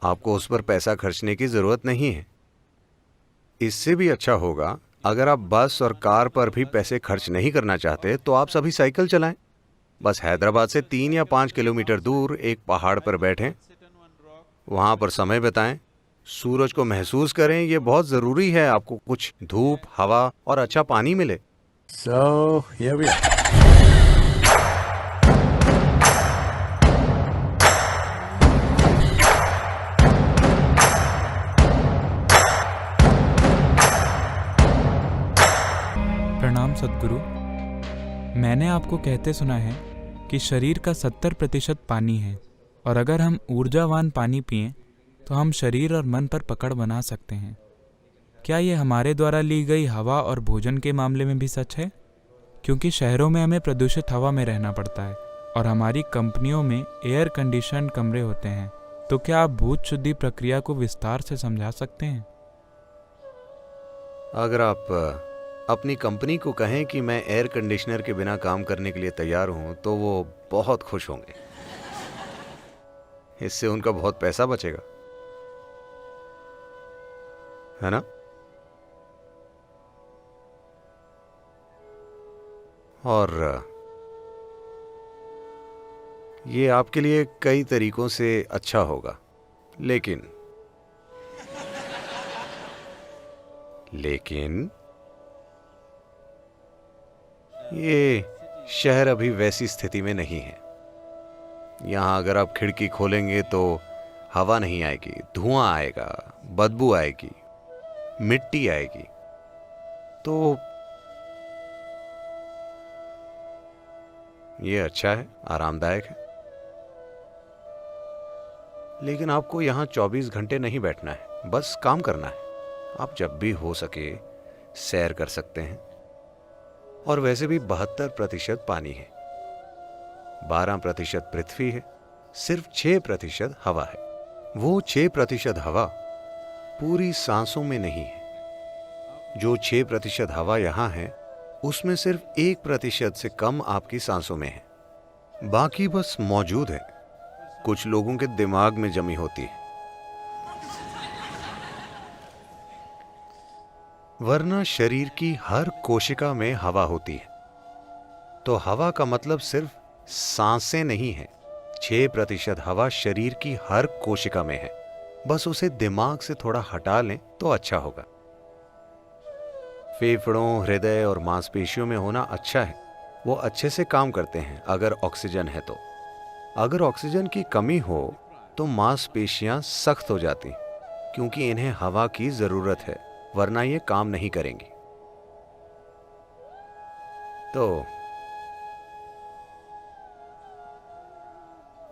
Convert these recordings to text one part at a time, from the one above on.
आपको उस पर पैसा खर्चने की ज़रूरत नहीं है। इससे भी अच्छा होगा, अगर आप बस और कार पर भी पैसे खर्च नहीं करना चाहते तो आप सभी साइकिल चलाएं। बस हैदराबाद से 3 या 5 किलोमीटर दूर एक पहाड़ पर बैठें, वहाँ पर समय बिताएं, सूरज को महसूस करें। ये बहुत ज़रूरी है, आपको कुछ धूप, हवा और अच्छा पानी मिले। So here we are. प्रणाम सद्गुरु। मैंने आपको कहते सुना है कि शरीर का 70% पानी है और अगर हम ऊर्जावान पानी पिएं तो हम शरीर और मन पर पकड़ बना सकते हैं। क्या ये हमारे द्वारा ली गई हवा और भोजन के मामले में भी सच है? क्योंकि शहरों में हमें प्रदूषित हवा में रहना पड़ता है और हमारी कंपनियों में एयर कंडीशन कमरे होते हैं, तो क्या आप भूत शुद्धि प्रक्रिया को विस्तार से समझा सकते हैं? अगर आप अपनी कंपनी को कहें कि मैं एयर कंडीशनर के बिना काम करने के लिए तैयार हूं, तो वो बहुत खुश होंगे। इससे उनका बहुत पैसा बचेगा, है ना? और ये आपके लिए कई तरीकों से अच्छा होगा, लेकिन ये शहर अभी वैसी स्थिति में नहीं है। यहाँ अगर आप खिड़की खोलेंगे तो हवा नहीं आएगी, धुआं आएगा, बदबू आएगी, मिट्टी आएगी। तो ये अच्छा है, आरामदायक है, लेकिन आपको यहाँ 24 घंटे नहीं बैठना है, बस काम करना है। आप जब भी हो सके सैर कर सकते हैं। और वैसे भी 72% पानी है, 12% पृथ्वी है, सिर्फ 6% हवा है। वो 6% हवा पूरी सांसों में नहीं है। जो 6% हवा यहाँ है, उसमें सिर्फ 1% से कम आपकी सांसों में है। बाकी बस मौजूद है, कुछ लोगों के दिमाग में जमी होती है। वरना शरीर की हर कोशिका में हवा होती है। तो हवा का मतलब सिर्फ सांसें नहीं है। 6% हवा शरीर की हर कोशिका में है। बस उसे दिमाग से थोड़ा हटा लें तो अच्छा होगा। फेफड़ों, हृदय और मांसपेशियों में होना अच्छा है, वो अच्छे से काम करते हैं अगर ऑक्सीजन है तो। अगर ऑक्सीजन की कमी हो तो मांसपेशियां सख्त हो जाती, क्योंकि इन्हें हवा की जरूरत है, वरना ये काम नहीं करेंगी। तो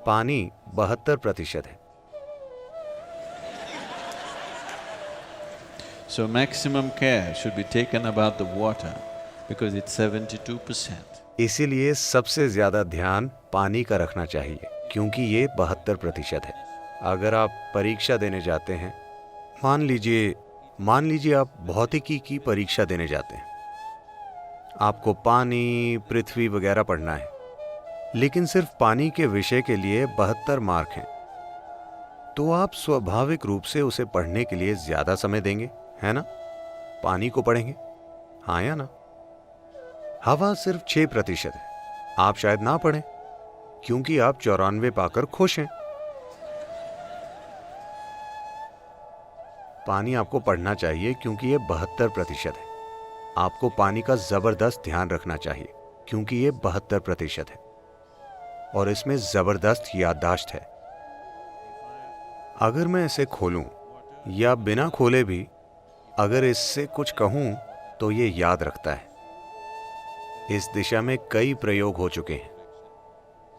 पानी 72% है। So maximum care should be taken about the water because it's 72%. इसीलिए सबसे ज्यादा ध्यान पानी का रखना चाहिए, क्योंकि ये 72% है। अगर आप परीक्षा देने जाते हैं, मान लीजिए आप भौतिकी की परीक्षा देने जाते हैं, आपको पानी, पृथ्वी वगैरह पढ़ना है, लेकिन सिर्फ पानी के विषय के लिए 72 मार्क हैं, तो आप स्वाभाविक रूप से उसे पढ़ने के लिए ज्यादा समय देंगे, है ना? पानी को पढ़ेंगे, हाँ या ना? हवा सिर्फ 6% है। आप शायद ना पढ़ें, क्योंकि आप 94 पाकर खुश हैं। पानी आपको पढ़ना चाहिए क्योंकि ये 72% है। आपको पानी का जबरदस्त ध्यान रखना चाहिए, क्योंकि ये 72% है और इसमें जबरदस्त याददाश्त है। अगर मैं इसे खोलूं या बिना खोले भी अगर इससे कुछ कहूं तो ये याद रखता है। इस दिशा में कई प्रयोग हो चुके हैं।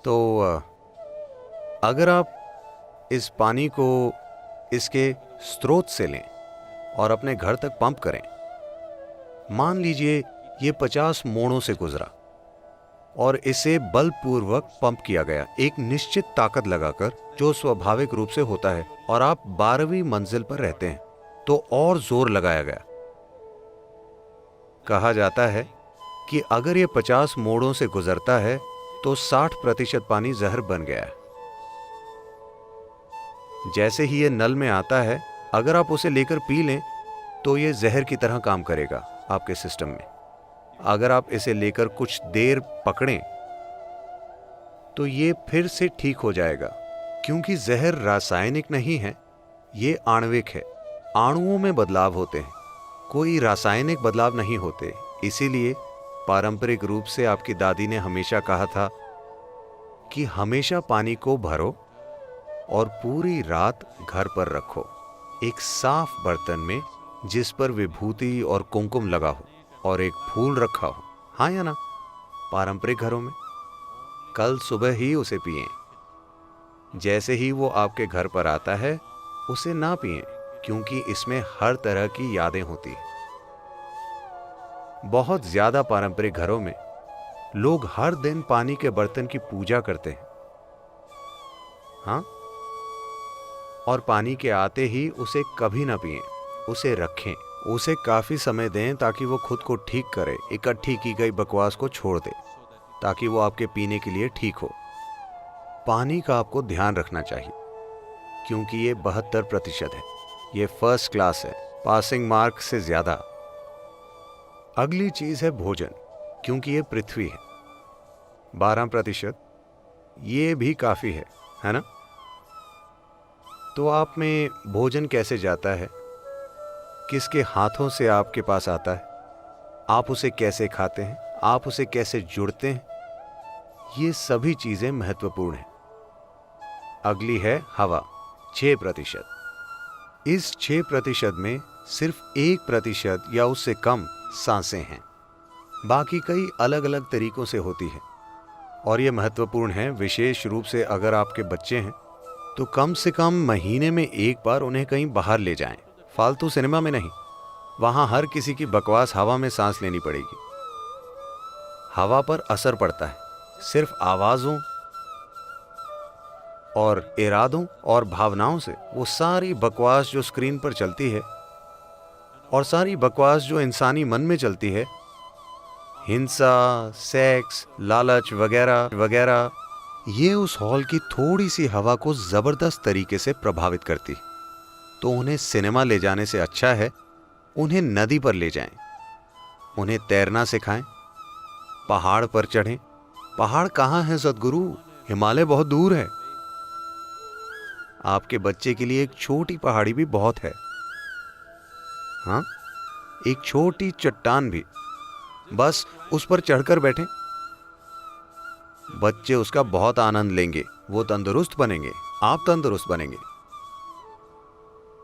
तो अगर आप इस पानी को इसके स्रोत से लें और अपने घर तक पंप करें, मान लीजिए ये 50 मोड़ों से गुजरा और इसे बलपूर्वक पंप किया गया, एक निश्चित ताकत लगाकर, जो स्वाभाविक रूप से होता है, और आप 12वीं मंजिल पर रहते हैं तो और जोर लगाया गया। कहा जाता है कि अगर ये 50 मोड़ों से गुजरता है तो 60% पानी जहर बन गया है। जैसे ही ये नल में आता है, अगर आप उसे लेकर पी लें तो ये जहर की तरह काम करेगा आपके सिस्टम में। अगर आप इसे लेकर कुछ देर पकड़ें तो ये फिर से ठीक हो जाएगा, क्योंकि जहर रासायनिक नहीं है, ये आणविक है। अणुओं में बदलाव होते हैं, कोई रासायनिक बदलाव नहीं होते। इसीलिए पारंपरिक रूप से आपकी दादी ने हमेशा कहा था कि हमेशा पानी को भरो और पूरी रात घर पर रखो, एक साफ बर्तन में जिस पर विभूति और कुमकुम लगा हो और एक फूल रखा हो। हाँ या ना? पारंपरिक घरों में कल सुबह ही उसे पिएं। जैसे ही वो आपके घर पर आता है उसे ना पिएं, क्योंकि इसमें हर तरह की यादें होती हैं। बहुत ज्यादा पारंपरिक घरों में लोग हर दिन पानी के बर्तन की पूजा करते हैं। हाँ, और पानी के आते ही उसे कभी ना पिएं, उसे रखें, उसे काफी समय दें ताकि वो खुद को ठीक करे, इकट्ठी की गई बकवास को छोड़ दे, ताकि वो आपके पीने के लिए ठीक हो। पानी का आपको ध्यान रखना चाहिए, क्योंकि ये 72% है। ये फर्स्ट क्लास है, पासिंग मार्क से ज्यादा। अगली चीज है भोजन, क्योंकि ये पृथ्वी है। 12%, ये भी काफी है ना? तो आप में भोजन कैसे जाता है, किसके हाथों से आपके पास आता है, आप उसे कैसे खाते हैं, आप उसे कैसे जुड़ते हैं, ये सभी चीजें महत्वपूर्ण हैं। अगली है हवा, 6%। इस 6% में सिर्फ 1% या उससे कम सांसें हैं, बाकी कई अलग अलग तरीकों से होती है। और ये महत्वपूर्ण है, विशेष रूप से अगर आपके बच्चे हैं तो कम से कम महीने में एक बार उन्हें कहीं बाहर ले जाएं, फालतू सिनेमा में नहीं। वहां हर किसी की बकवास हवा में सांस लेनी पड़ेगी। हवा पर असर पड़ता है, सिर्फ आवाजों और इरादों और भावनाओं से। वो सारी बकवास जो स्क्रीन पर चलती है और सारी बकवास जो इंसानी मन में चलती है, हिंसा, सेक्स, लालच वगैरह वगैरह, ये उस हॉल की थोड़ी सी हवा को जबरदस्त तरीके से प्रभावित करती। तो उन्हें सिनेमा ले जाने से अच्छा है उन्हें नदी पर ले जाएं, उन्हें तैरना सिखाएं, पहाड़ पर चढ़ें। पहाड़ कहाँ है सदगुरु? हिमालय बहुत दूर है। आपके बच्चे के लिए एक छोटी पहाड़ी भी बहुत है। हाँ, एक छोटी चट्टान भी, बस उस पर चढ़कर बैठें। बच्चे उसका बहुत आनंद लेंगे, वो तंदुरुस्त बनेंगे, आप तंदुरुस्त बनेंगे।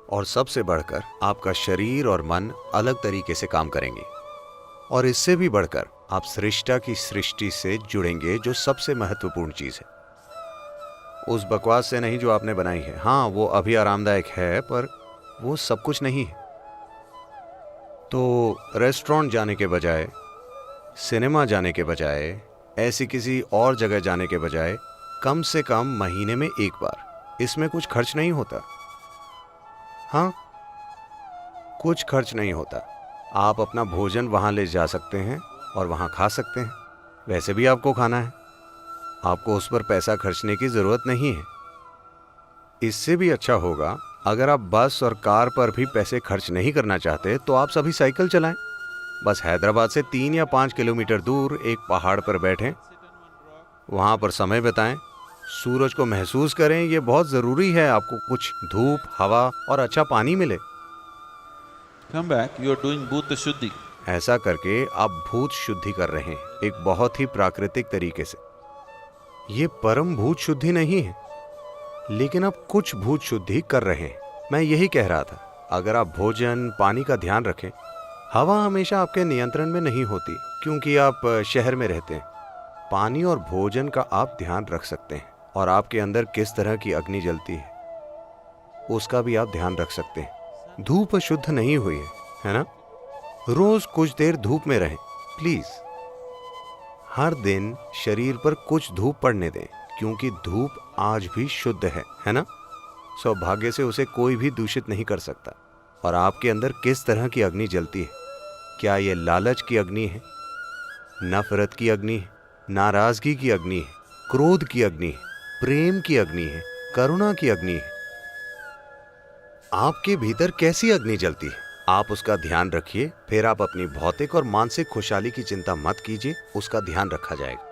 और सबसे बढ़कर आपका शरीर और मन अलग तरीके से काम करेंगे। और इससे भी बढ़कर आप सृष्टा की सृष्टि से जुड़ेंगे, जो सबसे महत्वपूर्ण चीज है। उस बकवास से नहीं जो आपने बनाई है। हाँ, वो अभी आरामदायक है, पर वो सब कुछ नहीं है। तो रेस्टोरेंट जाने के बजाय, सिनेमा जाने के बजाय, ऐसी किसी और जगह जाने के बजाय कम से कम महीने में एक बार, इसमें कुछ खर्च नहीं होता। हाँ, कुछ खर्च नहीं होता। आप अपना भोजन वहां ले जा सकते हैं और वहां खा सकते हैं। वैसे भी आपको खाना है, आपको उस पर पैसा खर्चने की जरूरत नहीं है। इससे भी अच्छा होगा अगर आप बस और कार पर भी पैसे खर्च नहीं करना चाहते तो आप सभी साइकिल चलाएं। बस हैदराबाद से 3 या 5 किलोमीटर दूर एक पहाड़ पर बैठें, वहां पर समय बिताएं, सूरज को महसूस करें। ये बहुत जरूरी है, आपको कुछ धूप, हवा और अच्छा पानी मिले। Come back, you are doing Bhuta Shuddhi. ऐसा करके आप भूत शुद्धि कर रहे हैं, एक बहुत ही प्राकृतिक तरीके से। ये परम भूत शुद्धि नहीं है, लेकिन आप कुछ भूत शुद्धि कर रहे हैं। मैं यही कह रहा था, अगर आप भोजन, पानी का ध्यान रखें। हवा हमेशा आपके नियंत्रण में नहीं होती, क्योंकि आप शहर में रहते हैं। पानी और भोजन का आप ध्यान रख सकते हैं, और आपके अंदर किस तरह की अग्नि जलती है उसका भी आप ध्यान रख सकते हैं। धूप शुद्ध नहीं हुई है ना? रोज कुछ देर धूप में रहें प्लीज। हर दिन शरीर पर कुछ धूप पड़ने दें, क्योंकि धूप आज भी शुद्ध है ना? सौभाग्य से उसे कोई भी दूषित नहीं कर सकता। और आपके अंदर किस तरह की अग्नि जलती है? क्या ये लालच की अग्नि है, नफरत की अग्नि है, नाराजगी की अग्नि है, क्रोध की अग्नि है, प्रेम की अग्नि है, करुणा की अग्नि है? आपके भीतर कैसी अग्नि जलती है, आप उसका ध्यान रखिए, फिर आप अपनी भौतिक और मानसिक खुशहाली की चिंता मत कीजिए, उसका ध्यान रखा जाएगा।